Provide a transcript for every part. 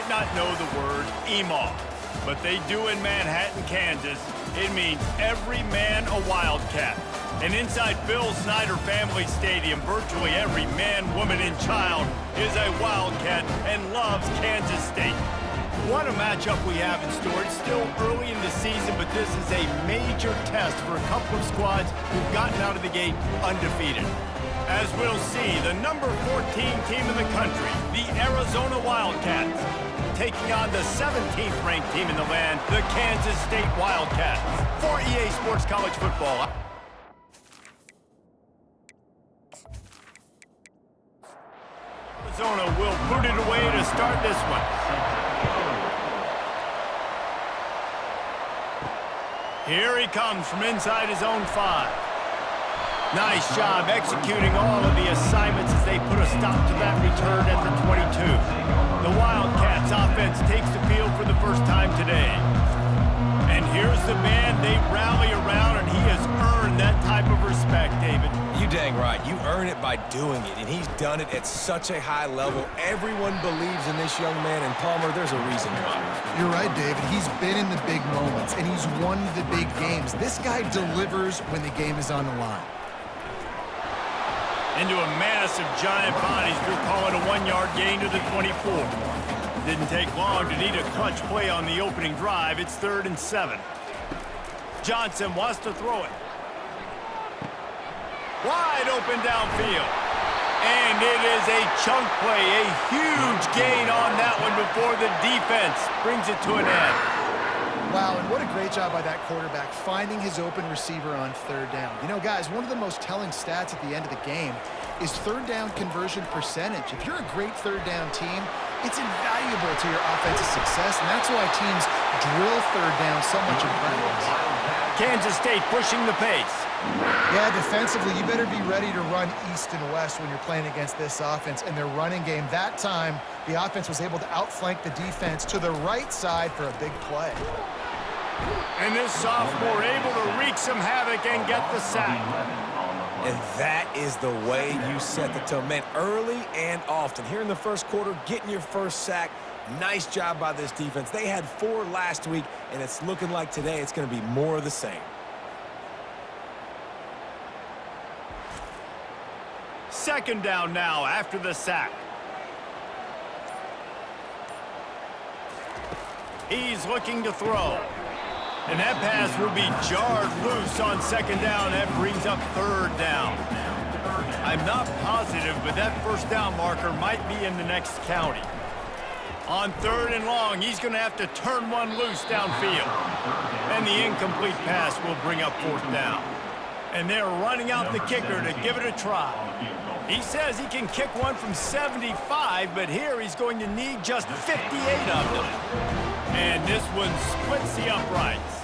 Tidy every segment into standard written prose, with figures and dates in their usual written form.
might not know the word EMAW, but they do in Manhattan, Kansas. It means every man a Wildcat. And inside Bill Snyder Family Stadium, virtually every man, woman, and child is a Wildcat and loves Kansas State. What a matchup we have in store. It's still early in the season, but this is a major test for a couple of squads who've gotten out of the gate undefeated. As we'll see, the number 14 team in the country, the Arizona Wildcats, taking on the 17th ranked team in the land, the Kansas State Wildcats. For EA Sports College Football. Arizona will boot it away to start this one. Here he comes from inside his own 5. Nice job executing all of the assignments as they put a stop to that return at the 22. The Wildcats offense takes the field for the first time today. And here's the man they rally around, and he has earned that type of respect, David. You dang right. You earn it by doing it, and he's done it at such a high level. Everyone believes in this young man, and Palmer, there's a reason why. You're right, David. He's been in the big moments, and he's won the big games. This guy delivers when the game is on the line. Into a mass of giant bodies, we'll call it a 1-yard gain to the 24. Didn't take long to need a clutch play on the opening drive. It's 3rd and 7. Johnson wants to throw it. Wide open downfield. And it is a chunk play, a huge gain on that one before the defense brings it to an end. Wow, and what a great job by that quarterback finding his open receiver on 3rd down. You know, guys, one of the most telling stats at the end of the game is 3rd down conversion percentage. If you're a great 3rd down team, it's invaluable to your offensive success, and that's why teams drill 3rd down so much in practice. Kansas State pushing the pace. Yeah, defensively, you better be ready to run east and west when you're playing against this offense. In their running game, that time, the offense was able to outflank the defense to the right side for a big play. And this sophomore able to wreak some havoc and get the sack. And that is the way you set the tone. Man, early and often. Here in the first quarter, getting your first sack. Nice job by this defense. They had 4 last week, and it's looking like today it's going to be more of the same. Second down now after the sack. He's looking to throw. And that pass will be jarred loose on 2nd down. That brings up 3rd down. I'm not positive, but that 1st down marker might be in the next county. On 3rd and long, he's going to have to turn one loose downfield. And the incomplete pass will bring up 4th down. And they're running out the kicker to give it a try. He says he can kick one from 75, but here he's going to need just 58 of them. And this one splits the uprights.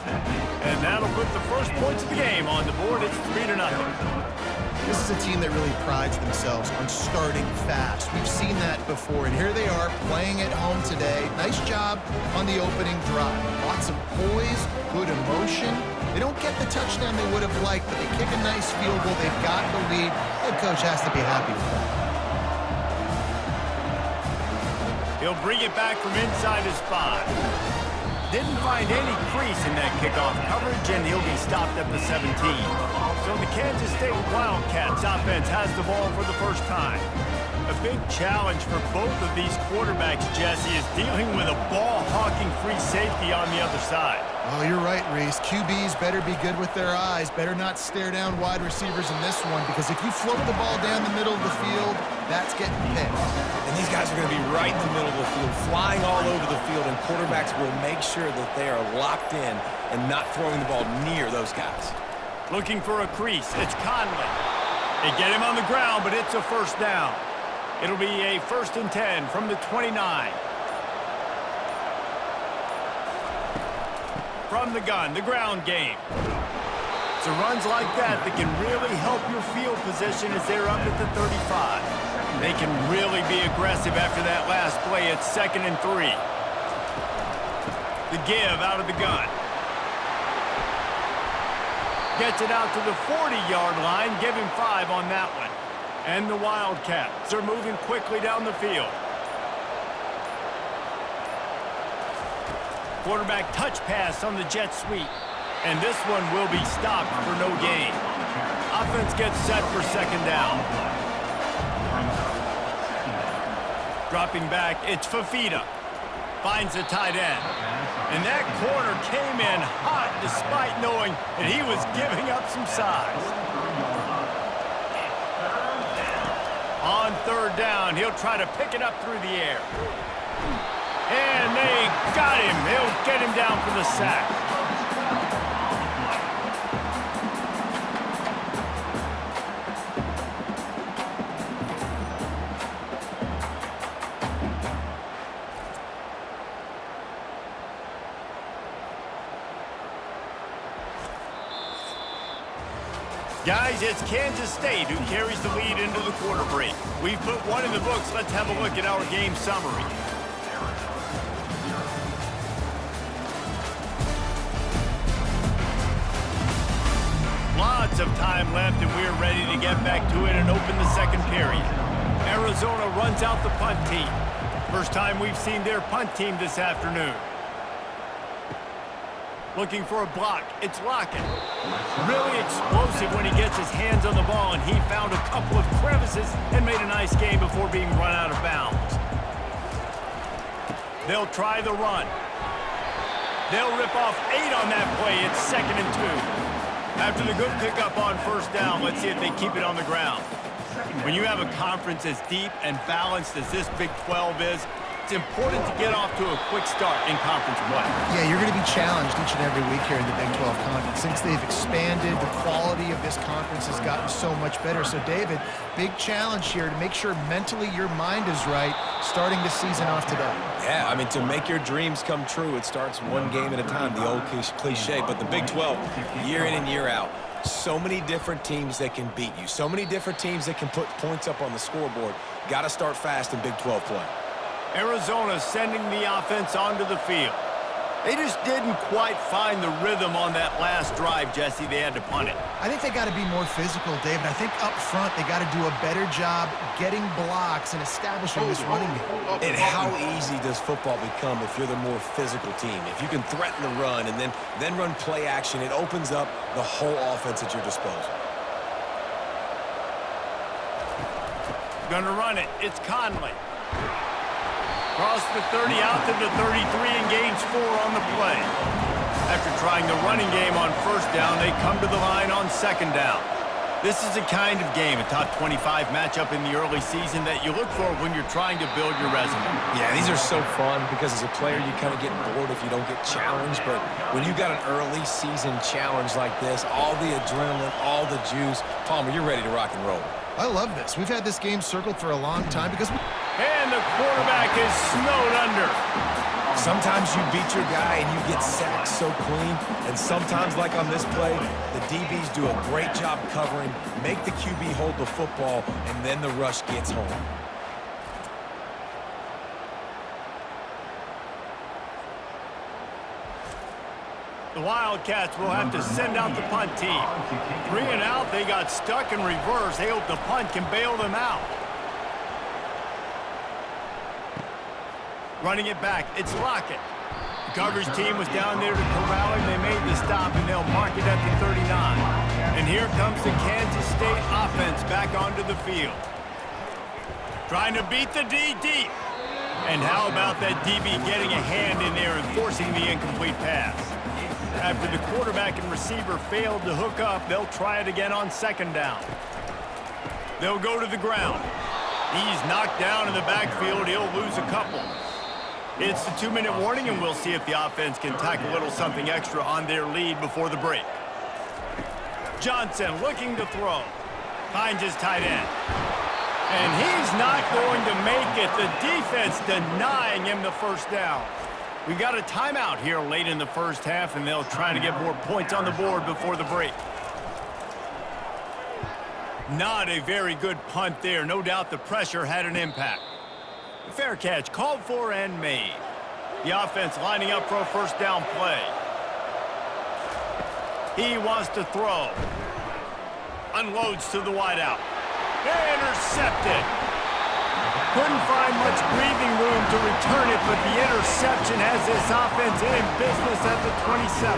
And that'll put the first points of the game on the board. It's 3-0. This is a team that really prides themselves on starting fast. We've seen that before, and here they are playing at home today. Nice job on the opening drive. Lots of poise, good emotion. They don't get the touchdown they would have liked, but they kick a nice field goal. They've got the lead. Head coach has to be happy with that. He'll bring it back from inside his 5. Didn't find any crease in that kickoff coverage, and he'll be stopped at the 17. So the Kansas State Wildcats offense has the ball for the first time. A big challenge for both of these quarterbacks, Jesse, is dealing with a ball-hawking free safety on the other side. Oh, you're right, Reese. QBs better be good with their eyes. Better not stare down wide receivers in this one, because if you float the ball down the middle of the field, that's getting picked. And these guys are going to be right in the middle of the field, flying all over the field, and quarterbacks will make sure that they are locked in and not throwing the ball near those guys. Looking for a crease. It's Conley. They get him on the ground, but it's a 1st down. It'll be a 1st and 10 from the 29. From the gun, the ground game. It's runs like that that can really help your field position as they're up at the 35. They can really be aggressive after that last play. It's 2nd and 3. The give out of the gun. Gets it out to the 40-yard line. Give him 5 on that one. And the Wildcats are moving quickly down the field. Quarterback touch pass on the jet sweep. And this one will be stopped for no gain. Offense gets set for second down. Dropping back, it's Fafita. Finds a tight end. And that corner came in hot despite knowing that he was giving up some size. On third down, he'll try to pick it up through the air. And they got him. They'll get him down for the sack. Guys, it's Kansas State who carries the lead into the quarter break. We've put one in the books. Let's have a look at our game summary. Lots of time left, and we're ready to get back to it and open the second period. Arizona runs out the punt team. First time we've seen their punt team this afternoon. Looking for a block. It's Lockett. Really explosive when he gets his hands on the ball, and he found a couple of crevices and made a nice game before being run out of bounds. They'll try the run. They'll rip off 8 on that play. It's 2nd and 2. After the good pickup on first down, let's see if they keep it on the ground. When you have a conference as deep and balanced as this Big 12 is, it's important to get off to a quick start in conference play. Yeah, you're going to be challenged each and every week here in the Big 12 Conference. Since they've expanded, the quality of this conference has gotten so much better. So, David, big challenge here to make sure mentally your mind is right starting the season off today. Yeah, I mean, to make your dreams come true, it starts one game at a time, the old cliche. But the Big 12, year in and year out, so many different teams that can beat you, so many different teams that can put points up on the scoreboard. Got to start fast in Big 12 play. Arizona sending the offense onto the field. They just didn't quite find the rhythm on that last drive, Jesse. They had to punt it. I think they got to be more physical, David. I think up front they got to do a better job getting blocks and establishing this running game. And how easy does football become if you're the more physical team? If you can threaten the run and then run play action, it opens up the whole offense at your disposal. Gonna run it. It's Conley. Cross the 30 out to the 33 and gains 4 on the play. After trying the running game on first down, they come to the line on second down. This is a kind of game, a top 25 matchup in the early season that you look for when you're trying to build your resume. Yeah, these are so fun because as a player you kind of get bored if you don't get challenged, but when you got an early season challenge like this, all the adrenaline, all the juice, Palmer, you're ready to rock and roll. I love this. We've had this game circled for a long time because And the quarterback is snowed under. Sometimes you beat your guy and you get sacked so clean, and sometimes, like on this play, the DBs do a great job covering, make the QB hold the football, and then the rush gets home. The Wildcats will have to send out the punt team. 3 and out, they got stuck in reverse. They hope the punt can bail them out. Running it back, it's Lockett. The coverage team was down there to corral him. They made the stop, and they'll mark it at the 39. And here comes the Kansas State offense back onto the field. Trying to beat the D deep. And how about that DB getting a hand in there and forcing the incomplete pass? After the quarterback and receiver failed to hook up, they'll try it again on second down. They'll go to the ground. He's knocked down in the backfield. He'll lose a couple. It's the 2-minute warning, and we'll see if the offense can tack a little something extra on their lead before the break. Johnson looking to throw. Finds his tight end. And he's not going to make it. The defense denying him the first down. We got a timeout here late in the first half, and they'll try to get more points on the board before the break. Not a very good punt there. No doubt the pressure had an impact. Fair catch called for and made. The offense lining up for a first down play. He wants to throw. Unloads to the wideout. Intercepted. Couldn't find much breathing room to return it, but the interception has this offense in business at the 27.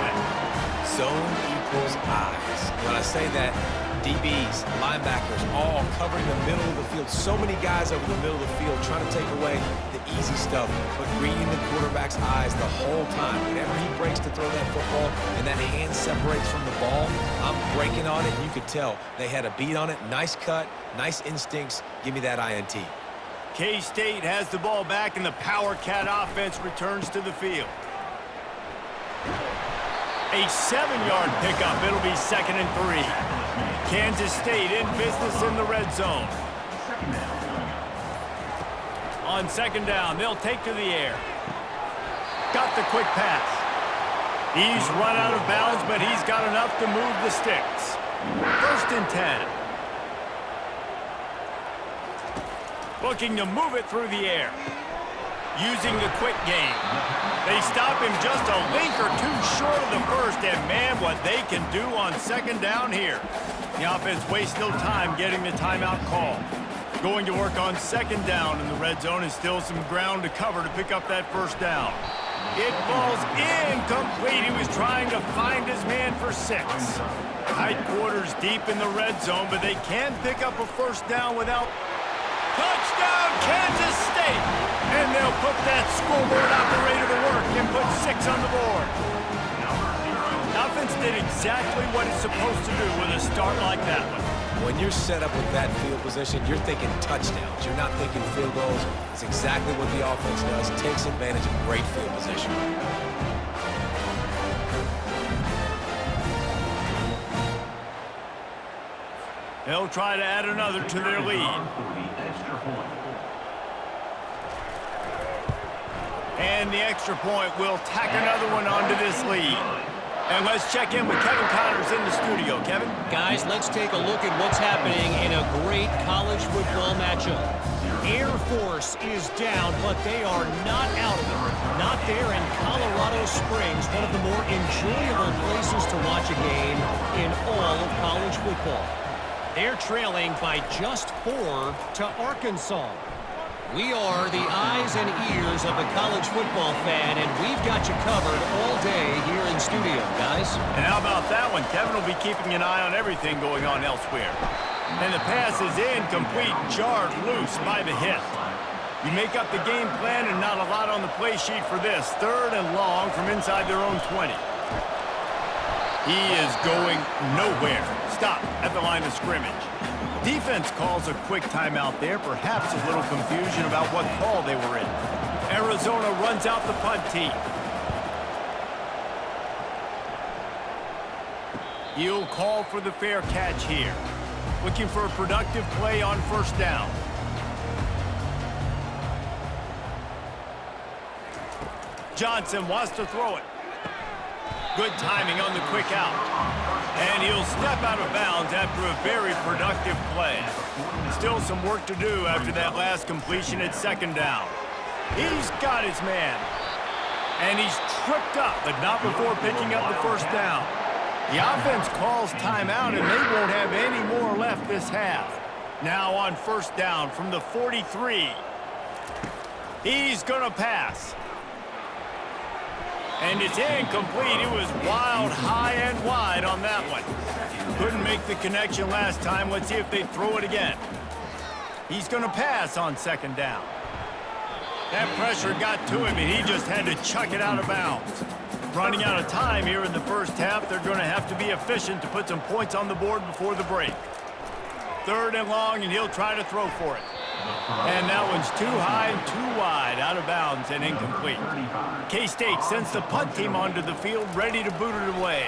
Zone equals eyes. When I say that, DBs, linebackers, all covering the middle of the field. So many guys over the middle of the field trying to take away the easy stuff, but reading the quarterback's eyes the whole time. Whenever he breaks to throw that football and that hand separates from the ball, I'm breaking on it. You could tell they had a beat on it. Nice cut, nice instincts. Give me that INT. K-State has the ball back, and the Power Cat offense returns to the field. A 7-yard pickup. It'll be 2nd and 3. Kansas State in business in the red zone. On 2nd down, they'll take to the air. Got the quick pass. He's run out of bounds, but he's got enough to move the sticks. 1st and 10. Looking to move it through the air. Using the quick game. They stop him just a link or two short of the first, and man, what they can do on 2nd down here. The offense wastes no time getting the timeout call. Going to work on 2nd down in the red zone, and still some ground to cover to pick up that 1st down. It falls incomplete. He was trying to find his man for 6. Tight quarters deep in the red zone, but they can pick up a 1st down without... Touchdown, Kansas State! And they'll put that scoreboard operator to work and put 6 on the board. The offense did exactly what it's supposed to do with a start like that one. When you're set up with that field position, you're thinking touchdowns. You're not thinking field goals. It's exactly what the offense does. Takes advantage of great field position. They'll try to add another to their lead. And the extra point will tack another one onto this lead. And let's check in with Kevin Connors in the studio. Kevin? Guys, let's take a look at what's happening in a great college football matchup. Air Force is down, but they are not out of it. Not there in Colorado Springs, one of the more enjoyable places to watch a game in all of college football. They're trailing by just 4 to Arkansas. We are the eyes and ears of the college football fan, and we've got you covered all day here in studio, guys. And how about that one? Kevin will be keeping an eye on everything going on elsewhere. And the pass is incomplete, jarred loose by the hit. You make up the game plan, and not a lot on the play sheet for this. 3rd and long from inside their own 20. He is going nowhere. Stop at the line of scrimmage. Defense calls a quick timeout there. Perhaps a little confusion about what call they were in. Arizona runs out the punt team. He'll call for the fair catch here. Looking for a productive play on 1st down. Johnson wants to throw it. Good timing on the quick out. And he'll step out of bounds after a very productive play. Still some work to do after that last completion at 2nd down. He's got his man. And he's tripped up, but not before picking up the 1st down. The offense calls timeout, and they won't have any more left this half. Now on 1st down from the 43. He's going to pass. And it's incomplete. It was wild, high and wide on that one. Couldn't make the connection last time. Let's see if they throw it again. He's going to pass on 2nd down. That pressure got to him, and he just had to chuck it out of bounds. Running out of time here in the 1st half. They're going to have to be efficient to put some points on the board before the break. 3rd and long, and he'll try to throw for it. And that one's too high and too wide, out of bounds and incomplete. K-State sends the punt team onto the field, ready to boot it away.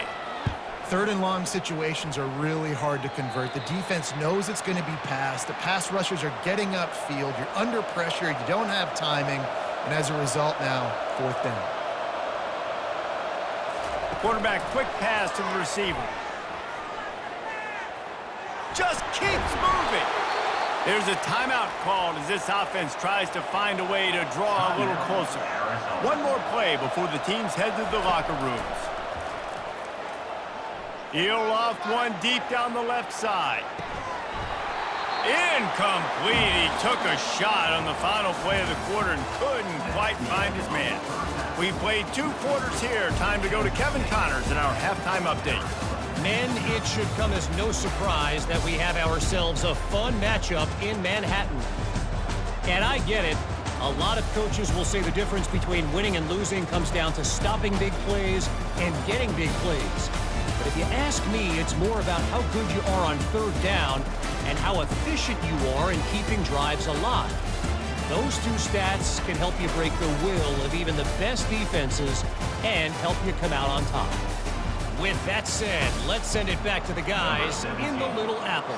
3rd and long situations are really hard to convert. The defense knows it's going to be passed. The pass rushers are getting upfield. You're under pressure. You don't have timing. And as a result now, 4th down. Quarterback quick pass to the receiver. Just keeps moving. There's a timeout called as this offense tries to find a way to draw a little closer. One more play before the teams head to the locker rooms. He'll loft one deep down the left side. Incomplete. He took a shot on the final play of the quarter and couldn't quite find his man. We played 2 quarters here. Time to go to Kevin Connors in our halftime update. Men, it should come as no surprise that we have ourselves a fun matchup in Manhattan. And I get it. A lot of coaches will say the difference between winning and losing comes down to stopping big plays and getting big plays. But if you ask me, it's more about how good you are on 3rd down and how efficient you are in keeping drives alive. Those 2 stats can help you break the will of even the best defenses and help you come out on top. With that said, let's send it back to the guys in the Little Apple.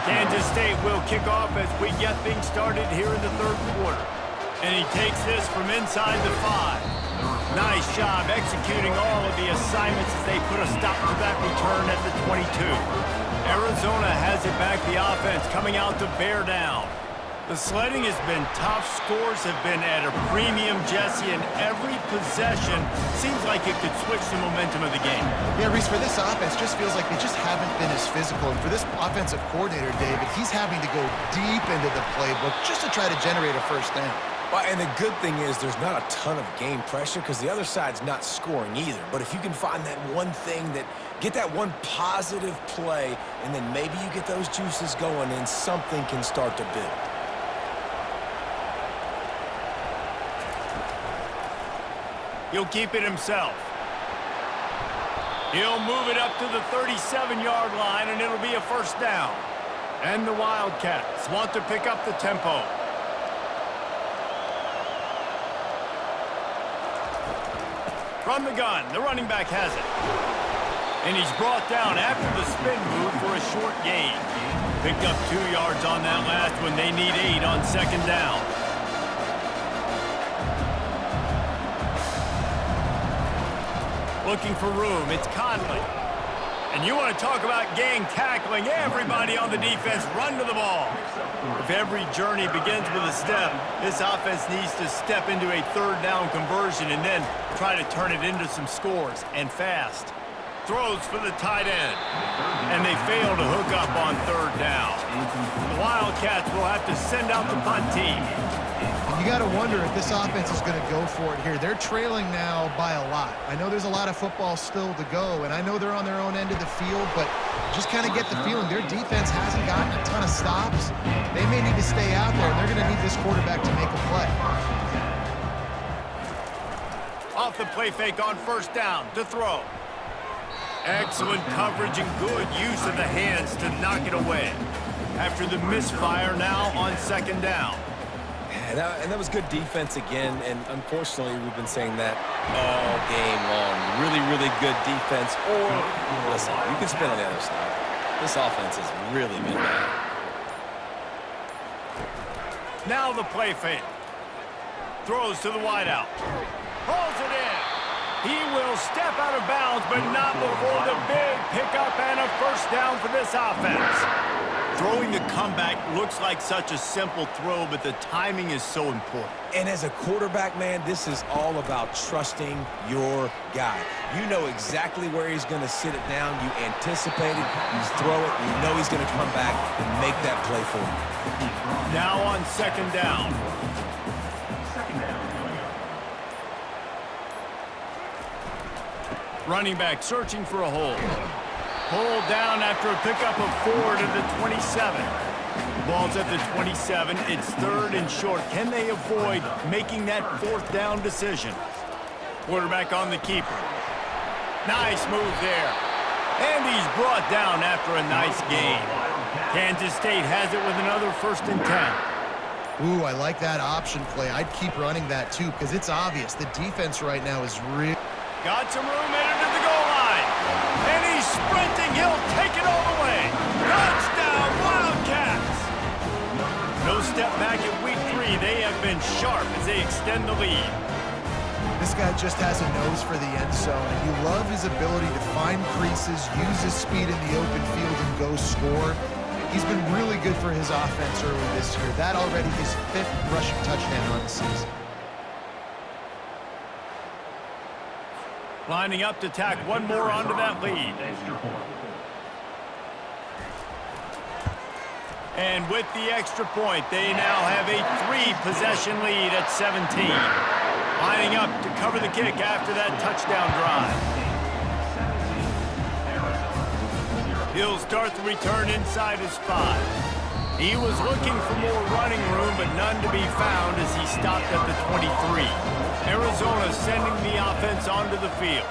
Kansas State will kick off as we get things started here in the 3rd quarter. And he takes this from inside the 5. Nice job executing all of the assignments as they put a stop to that return at the 22. Arizona has it back, the offense coming out to bear down. The sledding has been tough. Scores have been at a premium, Jesse, and every possession seems like it could switch the momentum of the game. Yeah, Reese, for this offense, just feels like they just haven't been as physical. And for this offensive coordinator, David, he's having to go deep into the playbook just to try to generate a 1st down. Well, and the good thing is there's not a ton of game pressure because the other side's not scoring either. But if you can find that one thing get that one positive play, and then maybe you get those juices going and something can start to build. He'll keep it himself. He'll move it up to the 37-yard line, and it'll be a 1st down. And the Wildcats want to pick up the tempo. From the gun, the running back has it. And he's brought down after the spin move for a short gain. Picked up 2 yards on that last one. They need 8 on 2nd down. Looking for room, it's Conley. And you want to talk about gang tackling. Everybody on the defense run to the ball. If every journey begins with a step, this offense needs to step into a 3rd down conversion and then try to turn it into some scores, and fast. Throws for the tight end. And they fail to hook up on 3rd down. The Wildcats will have to send out the punt team. You got to wonder if this offense is going to go for it here. They're trailing now by a lot. I know there's a lot of football still to go, and I know they're on their own end of the field, but just kind of get the feeling their defense hasn't gotten a ton of stops. They may need to stay out there, and they're going to need this quarterback to make a play. Off the play fake on 1st down to throw. Excellent coverage and good use of the hands to knock it away. After the misfire, now on 2nd down. And that was good defense again, and unfortunately, we've been saying that all game long. Really, really good defense. Or, listen, you can spin on the other side. This offense has really been bad. Now the play fake. Throws to the wideout. Pulls it in. He will step out of bounds, but not before the big pickup and a 1st down for this offense. Throwing the comeback looks like such a simple throw, but the timing is so important. And as a quarterback, man, this is all about trusting your guy. You know exactly where he's going to sit it down. You anticipate it. You throw it. You know he's going to come back and make that play for you. Now on 2nd down. Running back searching for a hole. Pulled down after a pickup of 4 to the 27. Ball's at the 27. It's 3rd and short. Can they avoid making that 4th down decision? Quarterback on the keeper. Nice move there. And he's brought down after a nice gain. Kansas State has it with another 1st and 10. Ooh, I like that option play. I'd keep running that too because it's obvious the defense right now is real. Got some room headed to the goal line. And he's sprinting. He'll take it all the way. Touchdown, Wildcats. No step back in week 3. They have been sharp as they extend the lead. This guy just has a nose for the end zone, and you love his ability to find creases, use his speed in the open field, and go score. He's been really good for his offense early this year. That already his 5th rushing touchdown on the season. Lining up to tack one more onto that lead. And with the extra point, they now have a 3-possession lead at 17. Lining up to cover the kick after that touchdown drive. He'll start the return inside his 5. He was looking for more running room, but none to be found as he stopped at the 23. Arizona sending the offense onto the field.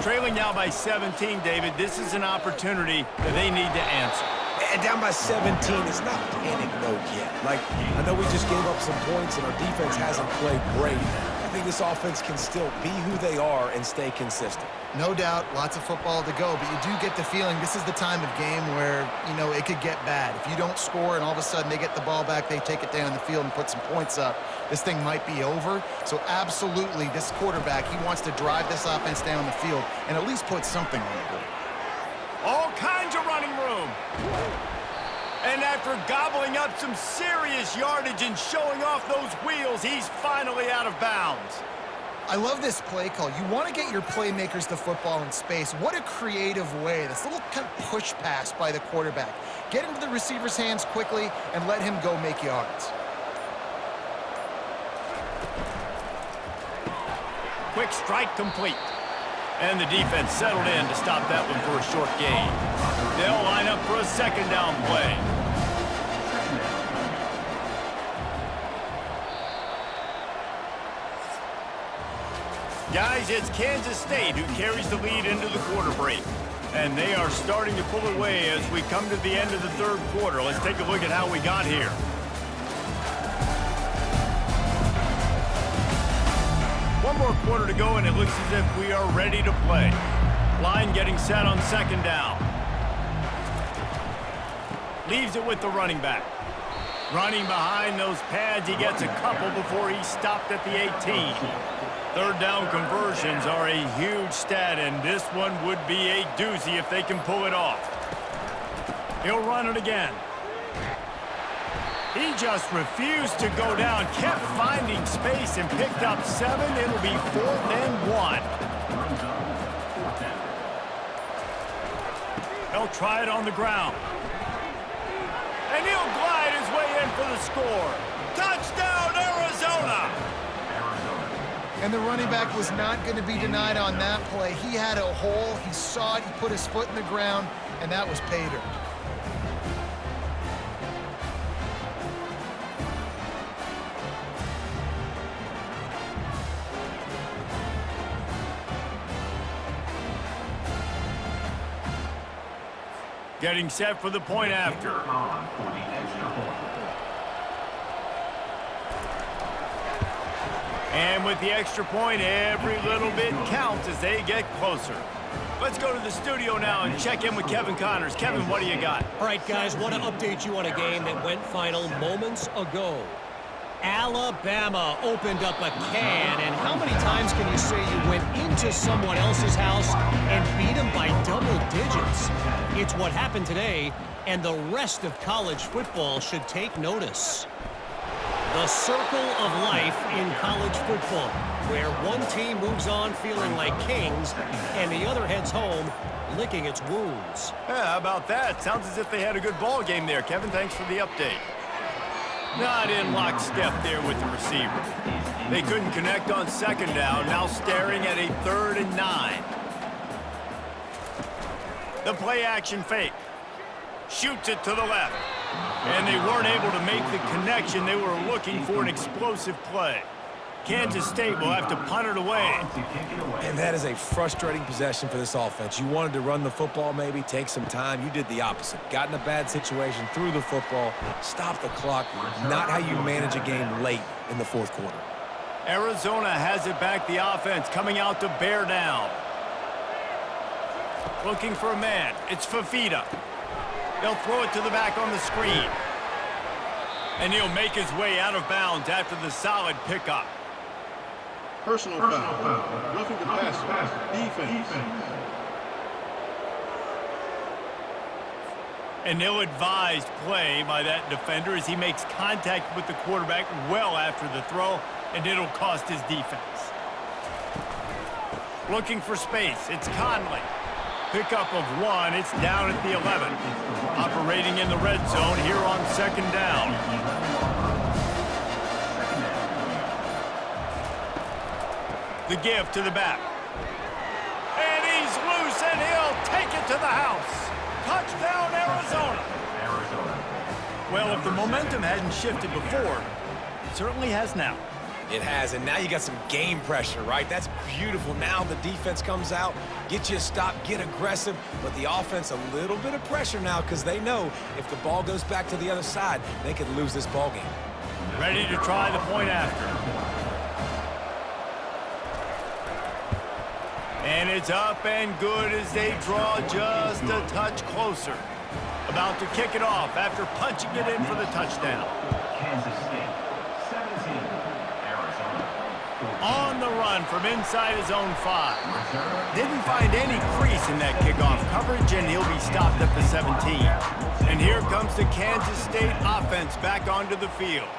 Trailing now by 17, David, this is an opportunity that they need to answer. And down by 17, it's not panic mode yet. Like, I know we just gave up some points and our defense hasn't played great. I think this offense can still be who they are and stay consistent. No doubt, lots of football to go, but you do get the feeling this is the time of game where, you know, it could get bad. If you don't score and all of a sudden they get the ball back, they take it down the field and put some points up, this thing might be over. So absolutely, this quarterback, he wants to drive this offense down the field and at least put something on the board. All kinds of running room. And after gobbling up some serious yardage and showing off those wheels, he's finally out of bounds. I love this play call. You want to get your playmakers the football in space. What a creative way. This little kind of push pass by the quarterback. Get into the receiver's hands quickly and let him go make yards. Quick strike complete. And the defense settled in to stop that one for a short gain. They'll line up for a second down play. Guys, it's Kansas State who carries the lead into the quarter break. And they are starting to pull away as we come to the end of the third quarter. Let's take a look at how we got here. One more quarter to go, and it looks as if we are ready to play. Line getting set on second down. Leaves it with the running back. Running behind those pads, he gets a couple before he stopped at the 18. Third down conversions are a huge stat, and this one would be a doozy if they can pull it off. He'll run it again. He just refused to go down, kept finding space and picked up 7. It'll be 4th and 1. He'll try it on the ground. And he'll glide his way in for the score. Touchdown, Arizona! And the running back was not going to be denied on that play. He had a hole, he saw it, he put his foot in the ground, and that was pay dirt. Getting set for the point after. And with the extra point, every little bit counts as they get closer. Let's go to the studio now and check in with Kevin Connors. Kevin, what do you got? All right, guys, want to update you on a game that went final moments ago. Alabama opened up a can, and how many times can you say you went into someone else's house and beat them by double digits? It's what happened today, and the rest of college football should take notice. The circle of life in college football, where one team moves on feeling like kings, and the other heads home licking its wounds. Yeah, how about that? Sounds as if they had a good ball game there. Kevin, thanks for the update. Not in lockstep there with the receiver. They couldn't connect on second down, now staring at a 3rd and 9. The play action fake. Shoots it to the left. And they weren't able to make the connection. They were looking for an explosive play. Kansas State will have to punt it away. And that is a frustrating possession for this offense. You wanted to run the football, maybe take some time. You did the opposite. Got in a bad situation, threw the football, stopped the clock. Not how you manage a game late in the fourth quarter. Arizona has it back, the offense coming out to bear down. Looking for a man. It's Fafita. They'll throw it to the back on the screen. And he'll make his way out of bounds after the solid pickup. Personal foul. Roughing the passer. Defense. An ill-advised play by that defender as he makes contact with the quarterback well after the throw, and it'll cost his defense. Looking for space. It's Conley. Pickup of 1. It's down at the 11. Operating in the red zone here on 2nd down. The give to the back. And he's loose, and he'll take it to the house. Touchdown, Arizona. Well, if the momentum hadn't shifted before, it certainly has now. It has, and now you got some game pressure, right? That's beautiful. Now the defense comes out, get you a stop, get aggressive, but the offense a little bit of pressure now because they know if the ball goes back to the other side, they could lose this ball game. Ready to try the point after. And it's up and good as they draw just a touch closer. About to kick it off after punching it in for the touchdown. Kansas State, 17, Arizona. On the run from inside his own 5. Didn't find any crease in that kickoff coverage, and he'll be stopped at the 17. And here comes the Kansas State offense back onto the field.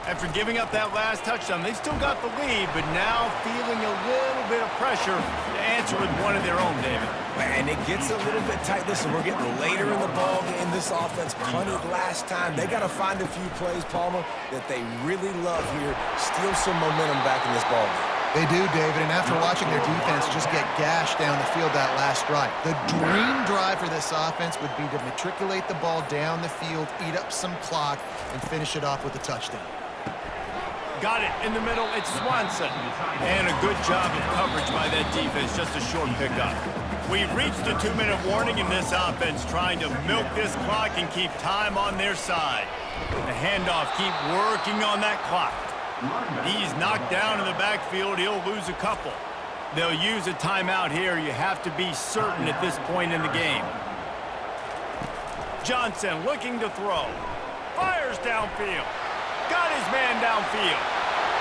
After giving up that last touchdown, they still got the lead, but now feeling a little bit of pressure to answer with one of their own, David. And it gets a little bit tight. Listen, we're getting later in the ball game. This offense punted last time. They got to find a few plays, Palmer, that they really love here. Steal some momentum back in this ball game. They do, David, and after watching their defense just get gashed down the field that last drive, the dream drive for this offense would be to matriculate the ball down the field, eat up some clock, and finish it off with a touchdown. Got it in the middle. It's Swanson. And a good job of coverage by that defense. Just a short pickup. We've reached a 2-minute warning in this offense, trying to milk this clock and keep time on their side. The handoff, keep working on that clock. He's knocked down in the backfield. He'll lose a couple. They'll use a timeout here. You have to be certain at this point in the game. Johnson looking to throw. Fires downfield. Got his man downfield.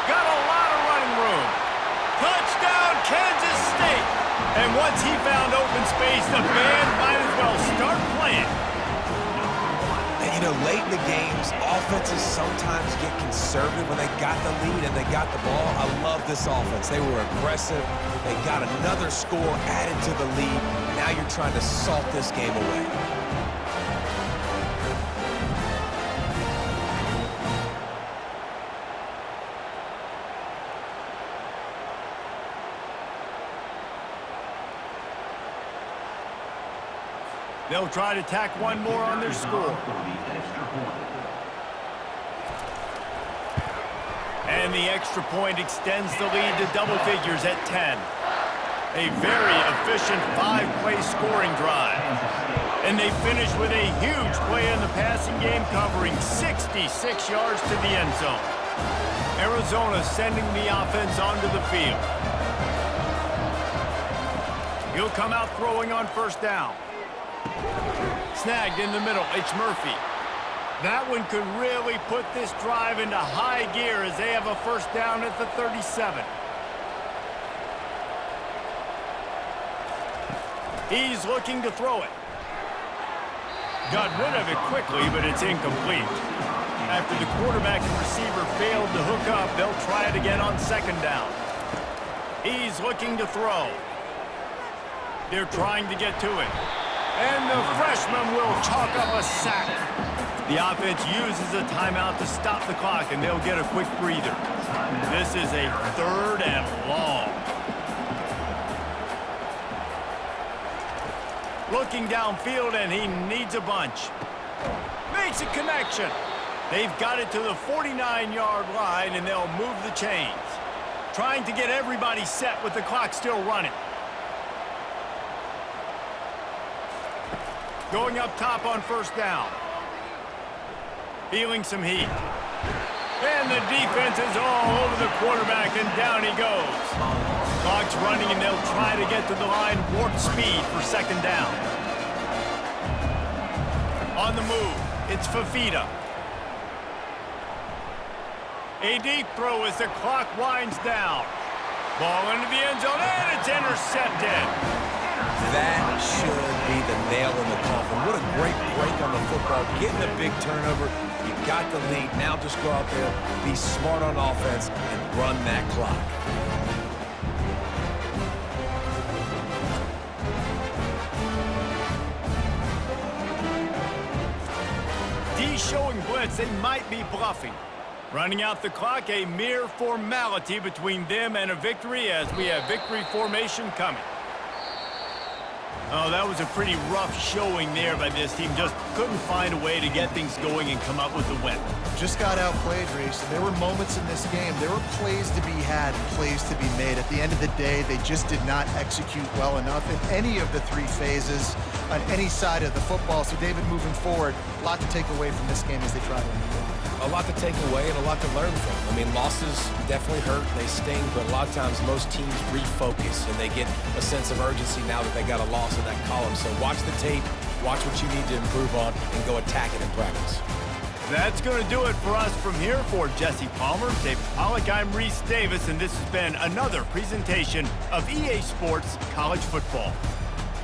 Got a lot of running room. Touchdown, Kansas State. And once he found open space, the band might as well start playing. And, you know, late in the games, offenses sometimes get conservative when they got the lead and they got the ball. I love this offense. They were aggressive. They got another score added to the lead. Now you're trying to salt this game away. They'll try to tack one more on their score. And the extra point extends the lead to double figures at 10. A very efficient 5-play scoring drive. And they finish with a huge play in the passing game, covering 66 yards to the end zone. Arizona sending the offense onto the field. He'll come out throwing on first down. Snagged in the middle, it's Murphy. That one could really put this drive into high gear as they have a first down at the 37. He's looking to throw it. Got rid of it quickly, but it's incomplete. After the quarterback and receiver failed to hook up, they'll try it again on second down. He's looking to throw. They're trying to get to it. And the freshman will chalk up a sack. The offense uses a timeout to stop the clock, and they'll get a quick breather. This is a 3rd and long. Looking downfield, and he needs a bunch. Makes a connection. They've got it to the 49-yard line, and they'll move the chains. Trying to get everybody set with the clock still running. Going up top on first down. Feeling some heat. And the defense is all over the quarterback, and down he goes. Clock's running, and they'll try to get to the line warp speed for second down. On the move, it's Fafita. A deep throw as the clock winds down. Ball into the end zone, and it's intercepted. That should be the nail in the coffin. What a great break on the football. Getting a big turnover. You got the lead. Now just go out there, be smart on offense, and run that clock. he's showing blitz, they might be bluffing. Running out the clock, a mere formality between them and a victory as we have victory formation coming. Oh, that was a pretty rough showing there by this team. Just couldn't find a way to get things going and come up with a win. Just got outplayed, Reese. There were moments in this game. There were plays to be had and plays to be made. At the end of the day, they just did not execute well enough in any of the three phases on any side of the football. So, David, moving forward, a lot to take away from this game as they try to win. A lot to take away and a lot to learn from. I mean, losses definitely hurt, they sting, but a lot of times most teams refocus and they get a sense of urgency now that they got a loss in that column. So watch the tape, watch what you need to improve on, and go attack it in practice. That's going to do it for us from here. For Jesse Palmer, David Pollack, I'm Reese Davis, and this has been another presentation of EA Sports College Football.